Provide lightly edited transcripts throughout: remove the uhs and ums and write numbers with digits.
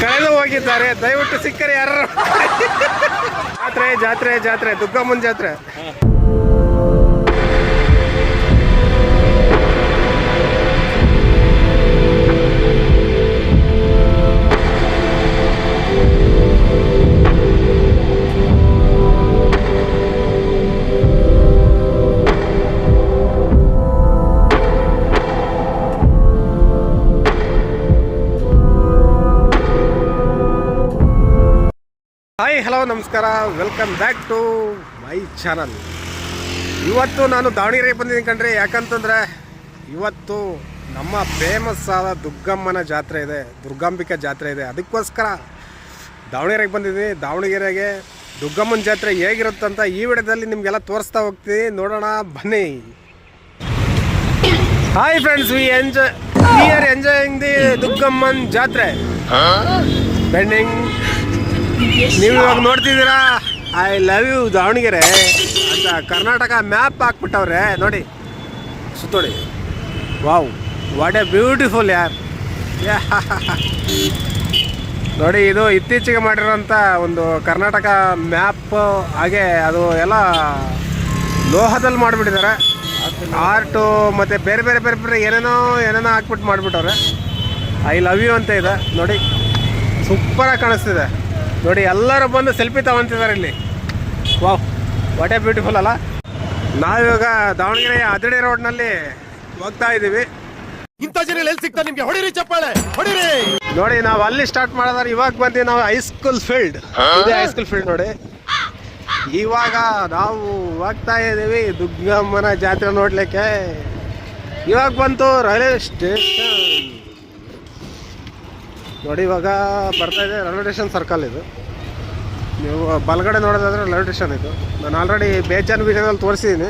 ಕಳೆದು ಹೋಗಿದ್ದಾರೆ. ದಯವಿಟ್ಟು ಸಿಕ್ಕರೆ ಯಾರು. ಜಾತ್ರೆ ಜಾತ್ರೆ ಜಾತ್ರೆ ದುಗ್ಗಮ್ಮನ ಜಾತ್ರೆ. ಹಾಯ್ ಹಲೋ ನಮಸ್ಕಾರ, welcome back to my channel. ಇವತ್ತು ನಾನು ದಾವಣಗೆರೆಗೆ ಬಂದಿದ್ದೀನಿ ಕಣ್ರಿ. ಯಾಕಂತಂದರೆ ಇವತ್ತು ನಮ್ಮ ಫೇಮಸ್ ಆದ ದುಗ್ಗಮ್ಮನ ಜಾತ್ರೆ ಇದೆ, ದುರ್ಗಾಂಬಿಕಾ ಜಾತ್ರೆ ಇದೆ. ಅದಕ್ಕೋಸ್ಕರ ದಾವಣಗೆರೆಗೆ ಬಂದಿದ್ದೀನಿ. ದಾವಣಗೆರೆಗೆ ದುಗ್ಗಮ್ಮನ ಜಾತ್ರೆ ಹೇಗಿರುತ್ತಂತ ಈ ವಿಡಿಯೋದಲ್ಲಿ ನಿಮಗೆಲ್ಲ ತೋರಿಸ್ತಾ ಹೋಗ್ತೀನಿ. ನೋಡೋಣ ಬನ್ನಿ. Hi friends, we are enjoying the ದುಗ್ಗಮ್ಮನ್ ಜಾತ್ರೆ ಬೆಂಡಿಂಗ್. ನೀವು ಇವಾಗ ನೋಡ್ತಿದ್ದೀರಾ ಐ ಲವ್ ಯು ದಾವಣಗೆರೆ ಅಂತ ಕರ್ನಾಟಕ ಮ್ಯಾಪ್ ಹಾಕ್ಬಿಟ್ಟವ್ರೆ ನೋಡಿ, ಸುತ್ತೋಡಿ. ವಾವ್, ವಾಟ್ ಎ ಬ್ಯೂಟಿಫುಲ್ ಯಾರ್. ನೋಡಿ, ಇದು ಇತ್ತೀಚೆಗೆ ಮಾಡಿರೋಂಥ ಒಂದು ಕರ್ನಾಟಕ ಮ್ಯಾಪ್. ಹಾಗೆ ಅದು ಎಲ್ಲ ಲೋಹದಲ್ಲಿ ಮಾಡಿಬಿಟ್ಟಿದ್ದಾರೆ. ಆರ್ಟು ಮತ್ತು ಬೇರೆ ಬೇರೆ ಬೇರೆ ಬೇರೆ ಏನೇನೋ ಹಾಕ್ಬಿಟ್ಟು ಮಾಡಿಬಿಟ್ಟವ್ರೆ. ಐ ಲವ್ ಯು ಅಂತ ಇದೆ ನೋಡಿ, ಸೂಪರಾಗಿ ಕಾಣಿಸ್ತಿದೆ ನೋಡಿ. ಎಲ್ಲರೂ ಬಂದು ಸೆಲ್ಫಿ ತಗೊಂತಿದ್ದಾರೆ ಇಲ್ಲಿ. ವಾವ್, ವಾಟ್ ಎ ಬ್ಯೂಟಿಫುಲ್ ಅಲ್ಲ. ನಾವಿವಾಗ ದಾವಣಗೆರೆಯ ಅದಡಿ ರೋಡ್ನಲ್ಲಿ ಹೋಗ್ತಾ ಇದ್ದೀವಿ. ಇಂಥ ಜನ ಎಲ್ಲಿ ಸಿಗ್ತಾರೆ ನಿಮ್ಗೆ? ಹೊಡಿರಿ ಚಪ್ಪಾಳೆ, ಹೊಡಿರಿ. ನೋಡಿ, ನಾವು ಅಲ್ಲಿ ಸ್ಟಾರ್ಟ್ ಮಾಡಿದ್ರೆ ಇವಾಗ ಬಂದು ನಾವು ಹೈಸ್ಕೂಲ್ ಫೀಲ್ಡ್ ಇದೆ. ಹೈಸ್ಕೂಲ್ ಫೀಲ್ಡ್ ನೋಡಿ. ಇವಾಗ ನಾವು ಹೋಗ್ತಾ ಇದ್ದೀವಿ ದುಗ್ಗಮ್ಮನ ಜಾತ್ರೆ ನೋಡ್ಲಿಕ್ಕೆ. ಇವಾಗ ಬಂತು ರೈಲ್ವೆ ಸ್ಟೇಷನ್ ನೋಡಿ. ಇವಾಗ ಬರ್ತಾ ಇದೆ ರೈಲ್ವೆ ಸ್ಟೇಷನ್ ಸರ್ಕಲ್. ಇದು ನೀವು ಬಲಗಡೆ ನೋಡೋದಾದ್ರೆ ರೈಲ್ವೆ ಸ್ಟೇಷನ್. ಇದು ನಾನು ಆಲ್ರೆಡಿ ಬೇಜಾನ್ ವಿಡಿಯೋದಲ್ಲಿ ತೋರಿಸಿದ್ದೀನಿ.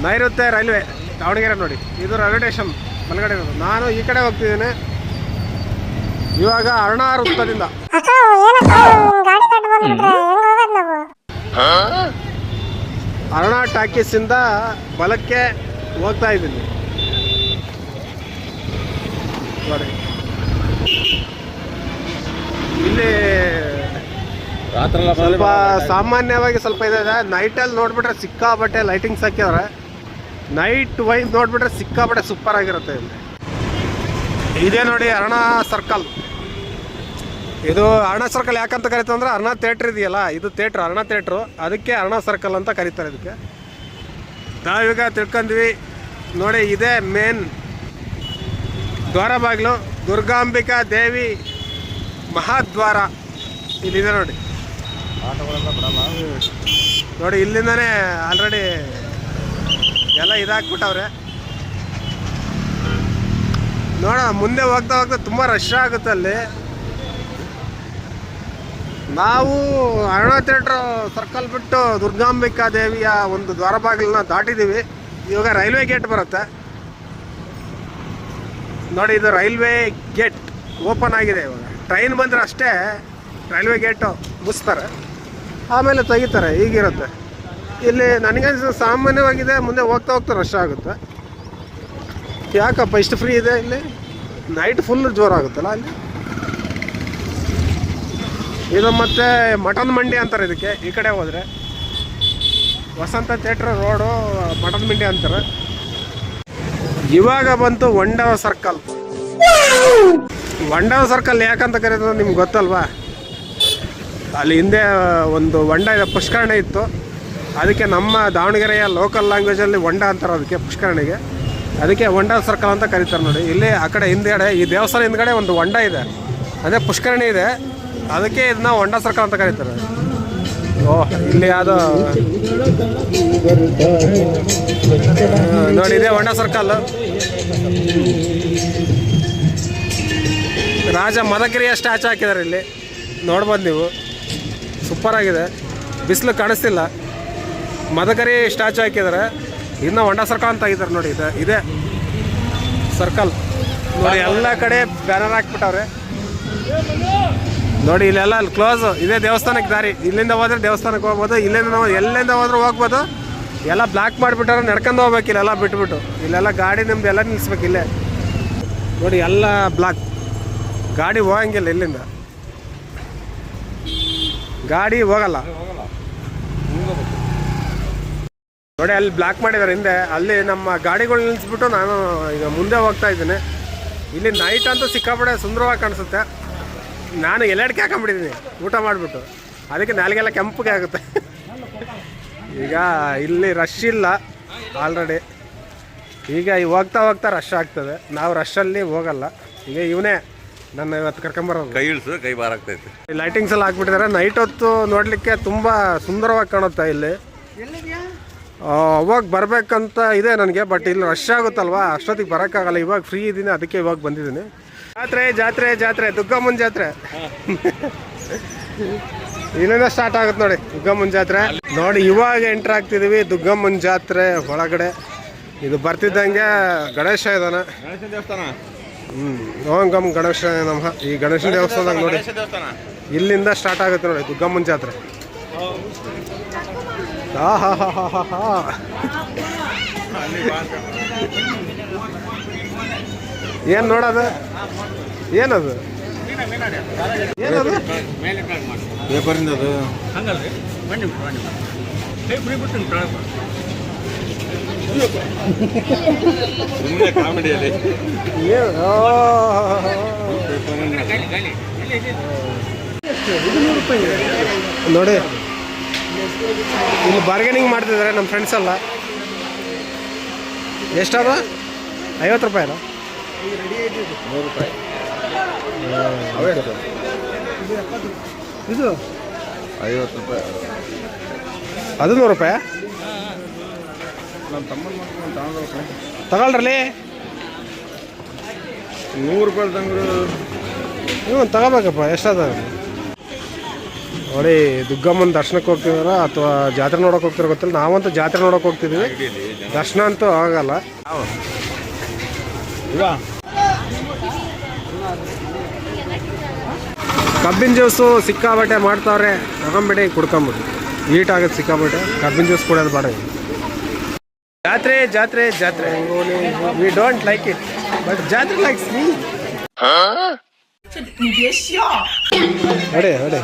ನೈಋತ್ಯ ರೈಲ್ವೆ ದಾವಣಗೆರೆ ನೋಡಿ, ಇದು ರೈಲ್ವೆ ಸ್ಟೇಷನ್ ಬಲಗಡೆ ಇರೋದು. ನಾನು ಈ ಕಡೆ ಹೋಗ್ತಿದ್ದೀನಿ ಇವಾಗ ಅರುಣ ವೃತ್ತದಿಂದ. ಅರುಣ ಟಾಕೀಸಿಂದ ಬಲಕ್ಕೆ ಹೋಗ್ತಾ ಇದ್ದೀನಿ ನೋಡಿ. ಇಲ್ಲಿ ಸ್ವಲ್ಪ ಸಾಮಾನ್ಯವಾಗಿ ಸ್ವಲ್ಪ ಇದೆ. ನೈಟಲ್ಲಿ ನೋಡ್ಬಿಟ್ರೆ ಸಿಕ್ಕಾಬಟ್ಟೆ ಲೈಟಿಂಗ್ಸ್ ಹಾಕಿದ್ರೆ, ನೈಟ್ ವೈಸ್ ನೋಡ್ಬಿಟ್ರೆ ಸಿಕ್ಕಾಬಟ್ಟೆ ಸೂಪರ್ ಆಗಿರುತ್ತೆ. ಇಲ್ಲಿ ಇದೇ ನೋಡಿ ಅರುಣ ಸರ್ಕಲ್. ಇದು ಅರುಣ ಸರ್ಕಲ್ ಯಾಕಂತ ಕರೀತಾರೆ ಅಂದರೆ ಅರುಣ ಥಿಯೇಟ್ರ್ ಇದೆಯಲ್ಲ, ಇದು ಥಿಯೇಟ್ರ್ ಅರುಣ ಥಿಯೇಟ್ರು, ಅದಕ್ಕೆ ಅರುಣ ಸರ್ಕಲ್ ಅಂತ ಕರೀತಾರೆ ಇದಕ್ಕೆ. ನಾವೀಗ ತಿಳ್ಕೊಂಡ್ವಿ ನೋಡಿ. ಇದೇ ಮೇನ್ ದ್ವಾರ ಬಾಗಿಲು, ದುರ್ಗಾಂಬಿಕಾ ದೇವಿ ಮಹಾದ್ವಾರ ಇಲ್ಲಿದೆ ನೋಡಿ. ನೋಡಿ, ಇಲ್ಲಿಂದನೇ ಆಲ್ರೆಡಿ ಎಲ್ಲ ಇದಾಕ್ಬಿಟ್ಟವ್ರೆ. ನೋಡ, ಮುಂದೆ ಹೋಗ್ತಾ ಹೋಗ್ತಾ ತುಂಬ ರಶ್ ಆಗುತ್ತೆ ಅಲ್ಲಿ. ನಾವು ಅರುಣ ಥಿಯೇಟ್ರ್ ಸರ್ಕಲ್ ಬಿಟ್ಟು ದುರ್ಗಾಂಬಿಕಾ ದೇವಿಯ ಒಂದು ದ್ವಾರ ಬಾಗಿಲನ್ನ ದಾಟಿದ್ದೀವಿ. ಇವಾಗ ರೈಲ್ವೆ ಗೇಟ್ ಬರುತ್ತೆ ನೋಡಿ. ಇದು ರೈಲ್ವೆ ಗೇಟ್ ಓಪನ್ ಆಗಿದೆ. ಇವಾಗ ಟ್ರೈನ್ ಬಂದರೆ ಅಷ್ಟೇ ರೈಲ್ವೆ ಗೇಟು ಮುಗಿಸ್ತಾರೆ, ಆಮೇಲೆ ತೆಗಿತಾರೆ. ಹೀಗಿರುತ್ತೆ ಇಲ್ಲಿ. ನನಗೆ ಸಾಮಾನ್ಯವಾಗಿದೆ, ಮುಂದೆ ಹೋಗ್ತಾ ಹೋಗ್ತಾ ರಶ್ ಆಗುತ್ತೆ. ಯಾಕಪ್ಪ ಇಷ್ಟು ಫ್ರೀ ಇದೆ ಇಲ್ಲಿ? ನೈಟ್ ಫುಲ್ ಜೋರಾಗುತ್ತಲ್ಲ ಅಲ್ಲಿ. ಇದು ಮತ್ತು ಮಟನ್ ಮಂಡಿ ಅಂತಾರೆ ಇದಕ್ಕೆ. ಈ ಕಡೆ ಹೋದರೆ ವಸಂತ ಥಿಯೇಟ್ರ್ ರೋಡು ಮಟನ್ ಮಂಡಿ ಅಂತಾರೆ. ಇವಾಗ ಬಂತು ವಂಡವ ಸರ್ಕಲ್. ವಂಡವ ಸರ್ಕಲ್ ಯಾಕಂತ ಕರೀತಾರೆ ನಿಮ್ಗೆ ಗೊತ್ತಲ್ವಾ? ಅಲ್ಲಿ ಹಿಂದೆ ಒಂದು ಹೊಂಡ ಇದೆ, ಪುಷ್ಕರಣೆ ಇತ್ತು. ಅದಕ್ಕೆ ನಮ್ಮ ದಾವಣಗೆರೆಯ ಲೋಕಲ್ ಲ್ಯಾಂಗ್ವೇಜಲ್ಲಿ ಹೊಂಡ ಅಂತಾರೆ ಅದಕ್ಕೆ, ಪುಷ್ಕರಣಿಗೆ. ಅದಕ್ಕೆ ಹೊಂಡ ಸರ್ಕಲ್ ಅಂತ ಕರೀತಾರೆ ನೋಡಿ. ಇಲ್ಲಿ ಆ ಕಡೆ ಹಿಂದ್ಗಡೆ ಈ ದೇವಸ್ಥಾನ ಹಿಂದ್ಗಡೆ ಒಂದು ಹೊಂಡ ಇದೆ, ಅದೇ ಪುಷ್ಕರಣಿ ಇದೆ. ಅದಕ್ಕೆ ಇದನ್ನ ಹೊಂಡ ಸರ್ಕಲ್ ಅಂತ ಕರೀತಾರೆ. ಓಹ್, ಇಲ್ಲಿ ಅದು ನೋಡಿ, ಇದೆ ಹೊಂಡ ಸರ್ಕಲ್. ರಾಜ ಮದಕರಿಯ ಸ್ಟ್ಯಾಚು ಹಾಕಿದ್ದಾರೆ ಇಲ್ಲಿ, ನೋಡ್ಬೋದು ನೀವು. ಸೂಪರಾಗಿದೆ. ಬಿಸಿಲು ಕಾಣಿಸ್ತಿಲ್ಲ, ಮದಕರಿ ಸ್ಟ್ಯಾಚು ಹಾಕಿದ್ದಾರೆ. ಇನ್ನು ಹೊಂಡ ಸರ್ಕಲ್ ಅಂತ ಆಗಿದ್ದಾರೆ ನೋಡಿ. ಇದೆ ಸರ್ಕಲ್ ನೋಡಿ. ಎಲ್ಲ ಕಡೆ ಬ್ಯಾನರ್ ಹಾಕ್ಬಿಟ್ಟವ್ರೆ ನೋಡಿ. ಇಲ್ಲೆಲ್ಲ ಅಲ್ಲಿ ಕ್ಲೋಸ್ ಇದೆ. ದೇವಸ್ಥಾನಕ್ಕೆ ದಾರಿ, ಇಲ್ಲಿಂದ ಹೋದ್ರೆ ದೇವಸ್ಥಾನಕ್ಕೆ ಹೋಗ್ಬೋದು, ಇಲ್ಲಿಂದ ನಾವು ಎಲ್ಲಿಂದ ಹೋದ್ರೂ ಹೋಗ್ಬೋದು. ಎಲ್ಲ ಬ್ಲಾಕ್ ಮಾಡಿಬಿಟ್ಟಾರೆ, ನಡ್ಕೊಂಡು ಹೋಗ್ಬೇಕು. ಇಲ್ಲೆಲ್ಲ ಬಿಟ್ಬಿಟ್ಟು ಇಲ್ಲೆಲ್ಲ ಗಾಡಿ ನಿಮ್ದು ಎಲ್ಲ ನಿಲ್ಲಿಸ್ಬೇಕು ಇಲ್ಲೇ ನೋಡಿ. ಎಲ್ಲ ಬ್ಲಾಕ್ ಗಾಡಿ ಹೋಗಂಗಿಲ್ಲ ಇಲ್ಲಿಂದ, ಗಾಡಿ ಹೋಗಲ್ಲ ನೋಡಿ. ಅಲ್ಲಿ ಬ್ಲಾಕ್ ಮಾಡಿದ್ದಾರೆ ಹಿಂದೆ, ಅಲ್ಲಿ ನಮ್ಮ ಗಾಡಿಗಳು ನಿಲ್ಲಿಸ್ಬಿಟ್ಟು ನಾನು ಈಗ ಮುಂದೆ ಹೋಗ್ತಾ ಇದ್ದೀನಿ. ಇಲ್ಲಿ ನೈಟ್ ಅಂತೂ ಸಿಕ್ಕಾಪಡೆ ಸುಂದರವಾಗಿ ಕಾಣಿಸುತ್ತೆ. ನಾನು ಎಲ್ಲೆಡ್ಕೆ ಹಾಕೊಂಡ್ಬಿಟ್ಟಿದ್ದೀನಿ ಊಟ ಮಾಡಿಬಿಟ್ಟು, ಅದಕ್ಕೆ ನಾಲಿಗೆಲ್ಲ ಕೆಂಪಗೆ ಆಗುತ್ತೆ. ಈಗ ಇಲ್ಲಿ ರಶ್ ಇಲ್ಲ ಆಲ್ರೆಡಿ, ಈಗ ಹೋಗ್ತಾ ಹೋಗ್ತಾ ರಶ್ ಆಗ್ತದೆ. ನಾವು ರಶಲ್ಲಿ ಹೋಗಲ್ಲ. ಈಗ ಇವನೇ ನನ್ನ ಇವತ್ತು ಕರ್ಕೊಂಬರೋದು. ಕೈ ಇಳಿಸು, ಕೈ ಬಾರ್ ಆಗ್ತೈತೆ. ಲೈಟಿಂಗ್ಸ್ ಎಲ್ಲ ಹಾಕ್ಬಿಟ್ಟಿದ್ದಾರೆ. ನೈಟ್ ಹೊತ್ತು ನೋಡಲಿಕ್ಕೆ ತುಂಬ ಸುಂದರವಾಗಿ ಕಾಣುತ್ತೆ ಇಲ್ಲಿ. ಅವಾಗ ಬರಬೇಕಂತ ಇದೆ ನನಗೆ, ಬಟ್ ಇಲ್ಲಿ ರಶ್ ಆಗುತ್ತಲ್ವಾ, ಅಷ್ಟೊತ್ತಿಗೆ ಬರೋಕ್ಕಾಗಲ್ಲ. ಇವಾಗ ಫ್ರೀ ಇದ್ದೀನಿ, ಅದಕ್ಕೆ ಇವಾಗ ಬಂದಿದ್ದೀನಿ. ಜಾತ್ರೆ ಜಾತ್ರೆ ಜಾತ್ರೆ, ದುಗ್ಗಮ್ಮನ ಜಾತ್ರೆ ಇಲ್ಲಿಂದ ಸ್ಟಾರ್ಟ್ ಆಗುತ್ತೆ ನೋಡಿ ದುಗ್ಗಮ್ಮನ ಜಾತ್ರೆ. ನೋಡಿ ಇವಾಗ ಎಂಟ್ರ್ ಆಗ್ತಿದ್ದೀವಿ ದುಗ್ಗಮ್ಮನ ಜಾತ್ರೆ ಒಳಗಡೆ. ಇದು ಬರ್ತಿದ್ದಂಗೆ ಗಣೇಶ ಇದ್ದಾನೆ. ಓಂ ಗಮ್ ಗಣೇಶ ನಮಃ. ಈ ಗಣೇಶನ ದೇವಸ್ಥಾನದಾಗ ನೋಡಿ ಇಲ್ಲಿಂದ ಸ್ಟಾರ್ಟ್ ಆಗುತ್ತೆ ನೋಡಿ ದುಗ್ಗಮ್ಮನ ಜಾತ್ರೆ. ಏನು ನೋಡೋದು, ಏನದು ಏನದು ಪೇಪರಿಂದ ಅದು ಕಾಮಿಡಿಯಲ್ಲಿ ನೋಡಿ ಇಲ್ಲಿ ಬಾರ್ಗೇನಿಂಗ್ ಮಾಡ್ತಿದ್ದಾರೆ ನಮ್ಮ ಫ್ರೆಂಡ್ಸ್ ಎಲ್ಲ. ಎಷ್ಟದ? 50 ರೂಪಾಯಿನ? 100 ರೂಪಾಯಿ. ಇದು 50 ರೂಪಾಯಿ. ಅದು 100 ರೂಪಾಯಿ ನಮ್ಮ ತಮ್ಮನ ತಗೊಳ್ರಲ್ಲಿ. 100 ರೂಪಾಯಿ ತಂಗ್ರು ಹ್ಞೂ ತಗೋಬೇಕಪ್ಪ. ಎಷ್ಟದ ನೋಡಿ. ದುಗ್ಗಮ್ಮನ ದರ್ಶನಕ್ಕೆ ಹೋಗ್ತಿದಾರ ಅಥವಾ ಜಾತ್ರೆ ನೋಡೋಕೆ ಹೋಗ್ತಿರೋ ಗೊತ್ತಿಲ್ಲ. ನಾವಂತೂ ಜಾತ್ರೆ ನೋಡೋಕೆ ಹೋಗ್ತಿದ್ದೀವಿ, ದರ್ಶನ ಅಂತೂ ಆಗಲ್ಲ. ಕಬ್ಬಿನ ಜ್ಯೂಸು ಸಿಕ್ಕಾಬಟ್ಟೆ ಮಾಡ್ತಾವ್ರೆ, ತಗೊಂಬಿಡಿ ಕುಡ್ಕೊಂಬಿಡಿ. ಹೀಟ್ ಆಗುತ್ತೆ ಸಿಕ್ಕಾಬಟ್ಟೆ. ಕಬ್ಬಿನ ಜ್ಯೂಸ್ ಕುಡಿಯೋದು ಬೇಡ. ಜಾತ್ರೆ ಜಾತ್ರೆ ಜಾತ್ರೆ, we don't like it but ಜಾತ್ರೆ ಲೈಕ್ಸ್ ಮೀ. ಅಡೆ ಅಡೆ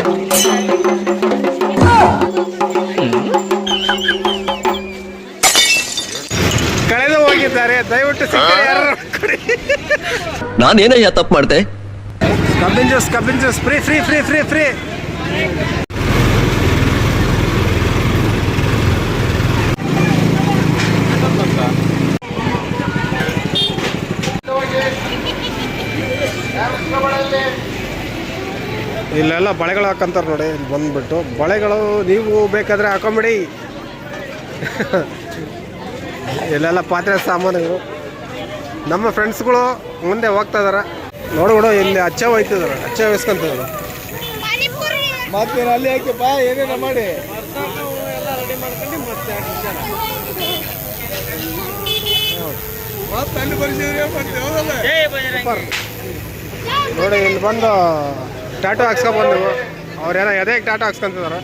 ಕಳೆದು ಹೋಗಿದ್ದಾರೆ, ದಯವಿಟ್ಟು ಸಿಕ್ಕರೆ ಯಾರು ಕೊಡಿ. ನಾನೇನಯ್ಯ ತಪ್ಪು ಮಾಡ್ದೆ? ಕಬ್ಬಿನ juice free free free free free. ಇಲ್ಲೆಲ್ಲ ಬಳೆಗಳು ಹಾಕಂತಾರೆ ನೋಡಿ. ಇಲ್ಲಿ ಬಂದ್ಬಿಟ್ಟು ಬಳೆಗಳು ನೀವು ಬೇಕಾದರೆ ಹಾಕೊಂಬಿಡಿ. ಇಲ್ಲೆಲ್ಲ ಪಾತ್ರೆ ಸಾಮಾನುಗಳು. ನಮ್ಮ ಫ್ರೆಂಡ್ಸ್ಗಳು ಮುಂದೆ ಹೋಗ್ತಾ ಇದಾರೆ. ನೋಡ್ಬಿಡು ಇಲ್ಲಿ ಅಚ್ಚೆ ಹೋಯ್ತಿದಾರೆ, ಅಚ್ಚೆ ವಹಿಸ್ಕೊಂತಿದ್ದಾರೆ. ಮತ್ತೆ ಅಲ್ಲಿ ಹಾಕಿ ಬಾ, ಏನೇನ ಮಾಡಿ ನೋಡಿ ಇಲ್ಲಿ ಬಂದು ಟಾಟೋ ಹಾಕ್ಸ್ಕೊಬಂದು ಅವ್ರೇನೋ ಎದೆಗೆ ಟಾಟೋ ಹಾಕ್ಸ್ಕೊಂತಿದಾರೆ.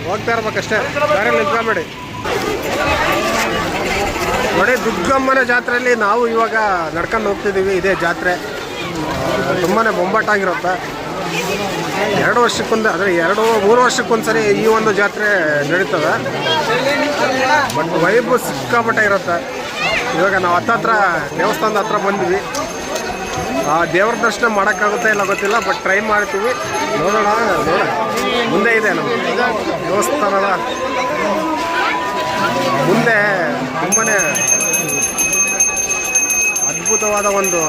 ಹೋಗ್ತಾ ಇರ್ಬೇಕಷ್ಟೇ, ದಾರಿಯಲ್ಲಿ ನಿಂತ್ಕೊಂಬೇಡಿ. ನೋಡಿ ದುಗ್ಗಮ್ಮನ ಜಾತ್ರೆಯಲ್ಲಿ ನಾವು ಇವಾಗ ನಡ್ಕೊಂಡು ಹೋಗ್ತಿದ್ದೀವಿ. ಇದೇ ಜಾತ್ರೆ ತುಂಬಾ ಬೊಂಬಾಟಾಗಿರುತ್ತೆ. 2 ವರ್ಷಕ್ಕೊಂದು ಅಂದರೆ 2-3 ವರ್ಷಕ್ಕೊಂದ್ಸರಿ ಈ ಒಂದು ಜಾತ್ರೆ ನಡೀತದೆ. ಬಟ್ ವೈಬ್ ಸಿಕ್ಕಾಪಟ್ಟೆ ಇರುತ್ತೆ. ಇವಾಗ ನಾವು ಹತ್ತತ್ರ ದೇವಸ್ಥಾನದ ಹತ್ರ ಬಂದ್ವಿ. ಆ ದೇವ್ರ ದರ್ಶನ ಮಾಡೋಕ್ಕಾಗುತ್ತೆ ಇಲ್ಲ ಗೊತ್ತಿಲ್ಲ, ಬಟ್ ಟ್ರೈ ಮಾಡ್ತೀವಿ. ನೋಡೋಣ ಮುಂದೆ ಇದೆ ನಮ್ಮ ದೇವಸ್ಥಾನದ ಮುಂದೆ ತುಂಬಾ ಅದ್ಭುತವಾದ ಒಂದು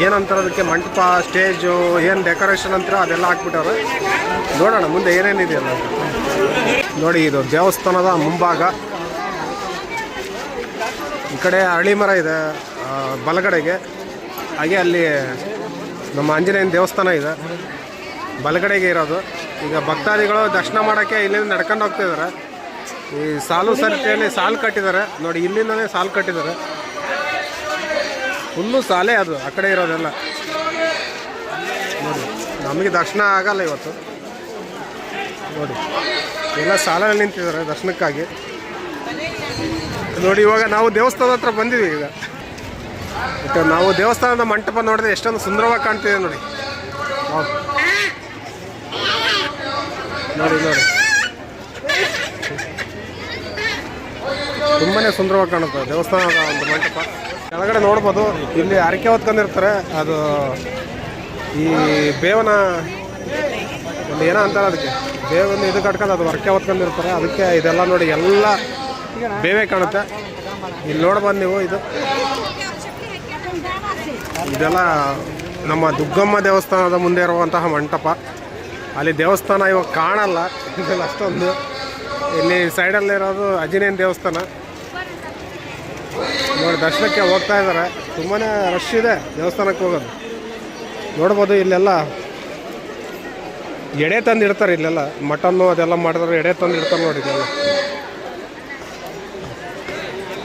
ಏನಂತಾರೆ ಅದಕ್ಕೆ, ಮಂಟಪ, ಸ್ಟೇಜು, ಏನು ಡೆಕೋರೇಷನ್ ಅಂತಾರೆ ಅದೆಲ್ಲ ಹಾಕ್ಬಿಟ್ಟವ್ರೆ. ನೋಡೋಣ ಮುಂದೆ ಏನೇನಿದೆ ಅಲ್ಲ. ನೋಡಿ ಇದು ದೇವಸ್ಥಾನದ ಮುಂಭಾಗ. ಈ ಕಡೆ ಅರಳಿ ಮರ ಇದೆ ಬಲಗಡೆಗೆ. ಹಾಗೆ ಅಲ್ಲಿ ನಮ್ಮ ಆಂಜನೇಯನ ದೇವಸ್ಥಾನ ಇದೆ ಬಲಗಡೆಗೆ ಇರೋದು. ಈಗ ಭಕ್ತಾದಿಗಳು ದರ್ಶನ ಮಾಡೋಕ್ಕೆ ಇಲ್ಲಿಂದ ನಡ್ಕೊಂಡು ಹೋಗ್ತಿದ್ದಾರೆ. ಈ ಸಾಲು ಸರಿತಿಯಲ್ಲಿ ಸಾಲು ಕಟ್ಟಿದ್ದಾರೆ ನೋಡಿ. ಇಲ್ಲಿಂದನೇ ಸಾಲು ಕಟ್ಟಿದ್ದಾರೆ. ಫುಲ್ಲು ಸಾಲೆ ಅದು ಆ ಕಡೆ ಇರೋದೆಲ್ಲ. ನೋಡಿ ನಮಗೆ ದರ್ಶನ ಆಗಲ್ಲ ಇವತ್ತು. ನೋಡಿ ಎಲ್ಲ ಸಾಲಲ್ಲಿ ನಿಂತಿದ್ದಾರೆ ದರ್ಶನಕ್ಕಾಗಿ. ನೋಡಿ ಇವಾಗ ನಾವು ದೇವಸ್ಥಾನದ ಹತ್ರ ಬಂದಿದ್ದೀವಿ. ಈಗ ಮತ್ತು ನಾವು ದೇವಸ್ಥಾನದ ಮಂಟಪ ನೋಡಿದ್ರೆ ಎಷ್ಟೊಂದು ಸುಂದರವಾಗಿ ಕಾಣ್ತಿದೆ ನೋಡಿ. ನೋಡಿ ನೋಡಿ ತುಂಬಾ ಸುಂದರವಾಗಿ ಕಾಣುತ್ತೆ ದೇವಸ್ಥಾನದ ಒಂದು ಮಂಟಪ. ಕೆಳಗಡೆ ನೋಡ್ಬೋದು ಇಲ್ಲಿ ಹರಕೆ ಹೊತ್ಕೊಂಡಿರ್ತಾರೆ. ಅದು ಈ ಬೇವನ ಒಂದು ಏನೋ ಅಂತಾರೆ ಅದಕ್ಕೆ, ಬೇವನ್ನ ಇದು ಕಟ್ಕೊಂಡು ಅದು ಹರಕೆ ಹೊತ್ಕೊಂಡಿರ್ತಾರೆ. ಅದಕ್ಕೆ ಇದೆಲ್ಲ ನೋಡಿ ಎಲ್ಲ ಬೇವೆ ಕಾಣುತ್ತೆ. ಇಲ್ಲಿ ನೋಡ್ಬೋದು ನೀವು, ಇದೆಲ್ಲ ನಮ್ಮ ದುಗ್ಗಮ್ಮ ದೇವಸ್ಥಾನದ ಮುಂದೆ ಇರುವಂತಹ ಮಂಟಪ. ಅಲ್ಲಿ ದೇವಸ್ಥಾನ ಇವಾಗ ಕಾಣಲ್ಲ ಇದೆಲ್ಲ ಅಷ್ಟೊಂದು. ಇಲ್ಲಿ ಸೈಡಲ್ಲಿರೋದು ಆಂಜನೇಯನ ದೇವಸ್ಥಾನ ನೋಡಿ, ದರ್ಶನಕ್ಕೆ ಹೋಗ್ತಾ ಇದ್ದಾರೆ. ತುಂಬಾ ರಶ್ ಇದೆ ದೇವಸ್ಥಾನಕ್ಕೆ ಹೋಗೋದು. ನೋಡ್ಬೋದು ಇಲ್ಲೆಲ್ಲ ಎಡೆ ತಂದು ಇಡ್ತಾರೆ. ಇಲ್ಲೆಲ್ಲ ಮಟನ್ನು ಅದೆಲ್ಲ ಮಾಡಿದ್ರೆ ಎಡೆ ತಂದು ಇಡ್ತಾರೆ ನೋಡಿ. ಇದೆಲ್ಲ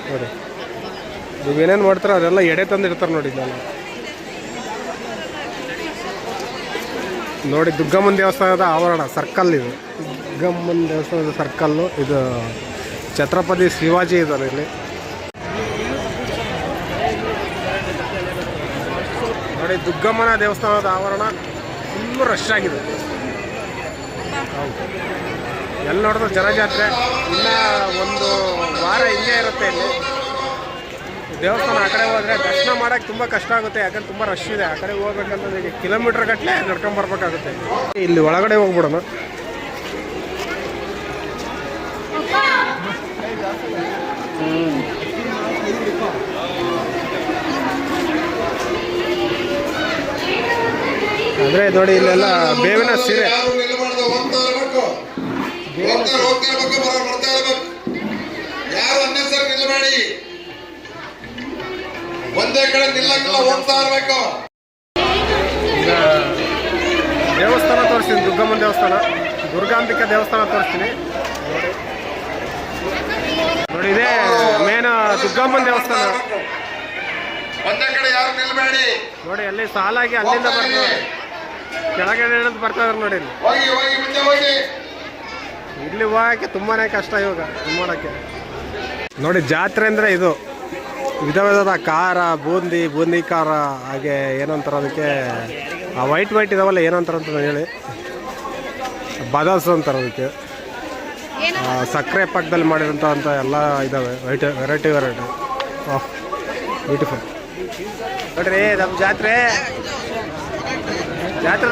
ನೋಡಿ, ನೀವೇನೇನು ಮಾಡ್ತಾರೆ ಅದೆಲ್ಲ ಎಡೆ ತಂದು ಇಡ್ತಾರೆ ನೋಡಿ. ಇದೆಲ್ಲ ನೋಡಿ ದುಗ್ಗಮ್ಮನ ದೇವಸ್ಥಾನದ ಆವರಣ ಸರ್ಕಲ್. ಇದು ದುಗ್ಗಮ್ಮನ ದೇವಸ್ಥಾನದ ಸರ್ಕಲ್ಲು. ಇದು ಛತ್ರಪತಿ ಶಿವಾಜಿ ಇದ್ದಾರೆ ಇಲ್ಲಿ ನೋಡಿ. ದುಗ್ಗಮ್ಮನ ದೇವಸ್ಥಾನದ ಆವರಣ ಫುಲ್ಲು ರಶ್ ಆಗಿದೆ. ಎಲ್ಲಿ ನೋಡಿದ್ರು ಜನಜಾತ್ರೆ. ಇನ್ನೂ ಒಂದು ವಾರ ಹಿಂಗೆ ಇರುತ್ತೆ ಇಲ್ಲಿ ದೇವಸ್ಥಾನ. ಆ ಕಡೆ ಹೋದರೆ ದರ್ಶನ ಮಾಡೋಕ್ಕೆ ತುಂಬ ಕಷ್ಟ ಆಗುತ್ತೆ, ಯಾಕಂದ್ರೆ ತುಂಬ ರಶ್ ಇದೆ. ಆ ಕಡೆ ಹೋಗ್ಬೇಕಂತಂದ್ರೆ ಈಗ ಕಿಲೋಮೀಟ್ರ್ ಗಟ್ಟಲೆ ನಡ್ಕೊಂಬರ್ಬೇಕಾಗುತ್ತೆ. ಇಲ್ಲಿ ಒಳಗಡೆ ಹೋಗ್ಬಿಡೋಣ. ಅಂದರೆ ನೋಡಿ ಇಲ್ಲೆಲ್ಲ ಬೇವಿನ ಸೀರೆ. ಒಂದೇ ಕಡೆ ನಿಲ್ಲಕ್ಕಿಲ್ಲ, ಹೋಗ್ತಾ ಇರ್ಬೇಕು. ಈಗ ದೇವಸ್ಥಾನ ತೋರಿಸ್ತೀನಿ, ದುರ್ಗಮ್ಮನ ದೇವಸ್ಥಾನ, ದುರ್ಗಾಂಬಿಕಾ ದೇವಸ್ಥಾನ ತೋರಿಸ್ತೀನಿ ನೋಡಿ. ಇದೇ ಮೇನ್ ದುರ್ಗಮ್ಮನ ದೇವಸ್ಥಾನ. ಒಂದೇ ಕಡೆ ಯಾರು ನಿಲ್ಬೇಡಿ ನೋಡಿ, ಅಲ್ಲಿ ಸಾಲಾಗಿ ಅಲ್ಲಿಂದ ಬರ್ತಾರೆ, ಕೆಳಗಡೆ ಇಳಿದು ಬರ್ತಾ ಇದ್ರು ನೋಡಿ. ಹೋಗಿ ಹೋಗಿ ಮುಂದೆ ಹೋಗಿ. ಇಲ್ಲಿ ಹೋಗಕ್ಕೆ ತುಂಬಾ ಕಷ್ಟ ಇವಾಗ ಮಾಡೋಕ್ಕೆ. ನೋಡಿ ಜಾತ್ರೆ ಅಂದರೆ ಇದು ವಿಧ ವಿಧದ ಖಾರ, ಬೂಂದಿ ಖಾರ, ಹಾಗೆ ಏನಂತಾರೆ ಅದಕ್ಕೆ ಆ ವೈಟ್ ಇದಾವಲ್ಲ, ಏನಂತಾರೆ ಅಂತ ಹೇಳಿ, ಬದಾಸು ಅಂತಾರೆ ಅದಕ್ಕೆ. ಸಕ್ಕರೆ ಪಾಕದಲ್ಲಿ ಮಾಡಿರೋಂಥ ಅಂತ ಎಲ್ಲ ಇದ್ದಾವೆ, ವೆರೈಟಿ. ಆಹ್ ಬ್ಯೂಟಿಫುಲ್ ನೋಡ್ರಿ ನಮ್ಮ ಜಾತ್ರೆ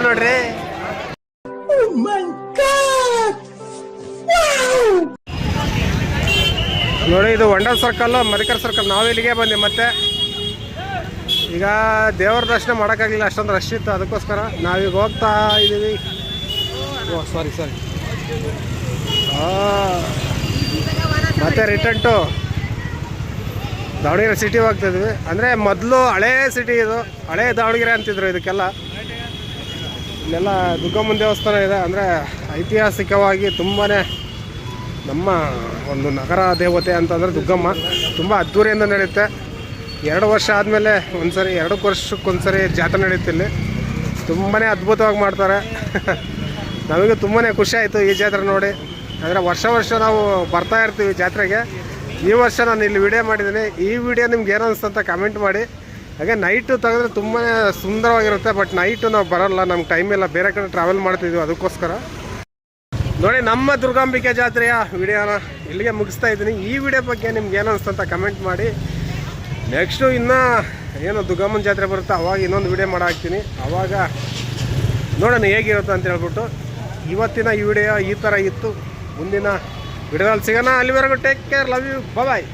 ನೋಡ್ರಿ. ನೋಡಿ ಇದು ವಂಡರ್ ಸರ್ಕಲ್ಲು, ಮರಿಕರ್ ಸರ್ಕಲ್. ನಾವು ಇಲ್ಲಿಗೆ ಬಂದೆ. ಮತ್ತೆ ಈಗ ದೇವ್ರ ದರ್ಶನ ಮಾಡೋಕ್ಕಾಗಲಿಲ್ಲ, ಅಷ್ಟೊಂದು ರಶ್ ಇತ್ತು. ಅದಕ್ಕೋಸ್ಕರ ನಾವೀಗ ಹೋಗ್ತಾ ಇದ್ದೀವಿ. ಓ ಸಾರಿ ಮತ್ತೆ ರಿಟರ್ನ್ ಟು ದಾವಣಗೆರೆ ಸಿಟಿ ಹೋಗ್ತಿದ್ವಿ. ಅಂದರೆ ಮೊದಲು ಹಳೇ ಸಿಟಿ ಇದು, ಹಳೇ ದಾವಣಗೆರೆ ಅಂತಿದ್ರು ಇದಕ್ಕೆಲ್ಲ. ಇಲ್ಲೆಲ್ಲ ದುಗ್ಗಮ್ಮನ ದೇವಸ್ಥಾನ ಇದೆ. ಅಂದರೆ ಐತಿಹಾಸಿಕವಾಗಿ ತುಂಬಾ ನಮ್ಮ ಒಂದು ನಗರ ದೇವತೆ ಅಂತಂದರೆ ದುಗ್ಗಮ್ಮ. ತುಂಬ ಅದ್ದೂರಿಯಿಂದ ನಡೆಯುತ್ತೆ. 2 ವರ್ಷ ಆದಮೇಲೆ ಒಂದ್ಸರಿ, 2 ವರ್ಷಕ್ಕೊಂದ್ಸರಿ ಜಾತ್ರೆ ನಡೆಯುತ್ತೆ ಇಲ್ಲಿ. ತುಂಬಾ ಅದ್ಭುತವಾಗಿ ಮಾಡ್ತಾರೆ. ನಮಗೆ ತುಂಬಾ ಖುಷಿ ಆಯಿತು ಈ ಜಾತ್ರೆ ನೋಡಿ. ಅಂದರೆ ವರ್ಷ ನಾವು ಬರ್ತಾ ಇರ್ತೀವಿ ಜಾತ್ರೆಗೆ. ಈ ವರ್ಷ ನಾನು ಇಲ್ಲಿ ವಿಡಿಯೋ ಮಾಡಿದ್ದೀನಿ. ಈ ವಿಡಿಯೋ ನಿಮ್ಗೆ ಏನು ಅನಿಸ್ತಂತ ಕಮೆಂಟ್ ಮಾಡಿ. ಹಾಗೆ ನೈಟು ತೆಗೆದ್ರೆ ತುಂಬಾ ಸುಂದರವಾಗಿರುತ್ತೆ. ಬಟ್ ನೈಟು ನಾವು ಬರೋಲ್ಲ, ನಮ್ಗೆ ಟೈಮ್ ಇಲ್ಲ, ಬೇರೆ ಕಡೆ ಟ್ರಾವೆಲ್ ಮಾಡ್ತಿದ್ವಿ. ಅದಕ್ಕೋಸ್ಕರ ನೋಡಿ ನಮ್ಮ ದುರ್ಗಾಂಬಿಕೆ ಜಾತ್ರೆಯ ವಿಡಿಯೋನ ಇಲ್ಲಿಗೆ ಮುಗಿಸ್ತಾ ಇದ್ದೀನಿ. ಈ ವಿಡಿಯೋ ಬಗ್ಗೆ ನಿಮ್ಗೆ ಏನು ಅನಿಸ್ತಂತ ಕಮೆಂಟ್ ಮಾಡಿ. ನೆಕ್ಸ್ಟು ಇನ್ನೂ ಏನೋ ದುರ್ಗಮ್ಮನ ಜಾತ್ರೆ ಬರುತ್ತೆ, ಅವಾಗ ಇನ್ನೊಂದು ವಿಡಿಯೋ ಮಾಡಾಕ್ತೀನಿ. ಆವಾಗ ನೋಡೋಣ ಹೇಗಿರುತ್ತೆ ಅಂತ ಹೇಳ್ಬಿಟ್ಟು. ಇವತ್ತಿನ ಈ ವಿಡಿಯೋ ಈ ಥರ ಇತ್ತು. ಮುಂದಿನ ವಿಡಿಯೋದಲ್ಲಿ ಸಿಗೋಣ. ಅಲ್ಲಿವರೆಗೂ take care, love you, bye.